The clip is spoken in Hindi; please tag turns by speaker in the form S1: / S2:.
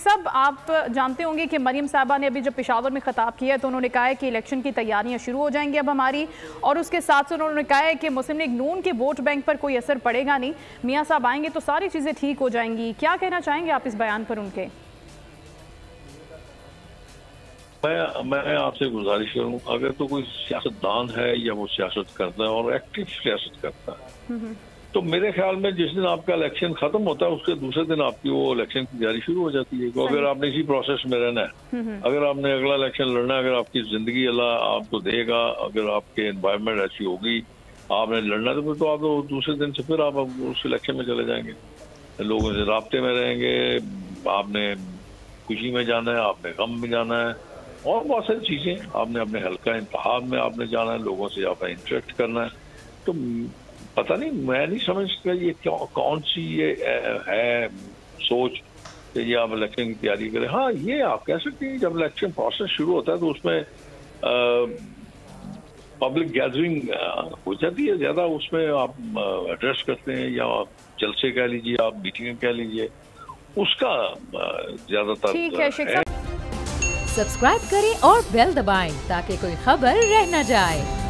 S1: सब आप जानते होंगे कि मरियम साहबा ने अभी जब पेशावर में खिताब किया है तो उन्होंने कहा है कि इलेक्शन की तैयारियां शुरू हो जाएंगी अब हमारी, और उसके साथ साथ उन्होंने कहा है कि मुस्लिम लीग नून के वोट बैंक पर कोई असर पड़ेगा नहीं, मियां साहब आएंगे तो सारी चीज़ें ठीक हो जाएंगी। क्या कहना चाहेंगे आप इस बयान पर उनके?
S2: मैं आपसे गुजारिश करूं, अगर तो कोई सियासतदान है या वो सियासत करता है और एक्टिव सियासत करता है तो मेरे ख्याल में जिस दिन आपका इलेक्शन खत्म होता है उसके दूसरे दिन आपकी वो इलेक्शन की तैयारी शुरू हो जाती है। तो अगर आपने इसी प्रोसेस में रहना है, अगर आपने अगला इलेक्शन लड़ना है, अगर आपकी जिंदगी अल्लाह आपको देगा, अगर आपके एनवायरनमेंट ऐसी होगी आपने लड़ना, तो आप दूसरे दिन से फिर आप उस इलेक्शन में चले जाएंगे, लोगों से राब्ते में रहेंगे, आपने खुशी में जाना है, आपने गम में जाना है और बहुत सारी चीजें, आपने अपने हल्का इंतखाब में आपने जाना है, लोगों से आपने इंटरेक्ट करना है। तो पता नहीं, मैं नहीं समझता ये कौन सी ये है सोच कि ये आप इलेक्शन की तैयारी करें। हाँ, ये आप कह सकते हैं जब इलेक्शन प्रोसेस शुरू होता है तो उसमें पब्लिक गैदरिंग हो जाती है ज्यादा, उसमें आप एड्रेस करते हैं या जलसे कह लीजिए, आप मीटिंग कह लीजिए, उसका ज्यादातर है।
S3: सब्सक्राइब करें और बेल दबाएं ताकि कोई खबर रह न जाए।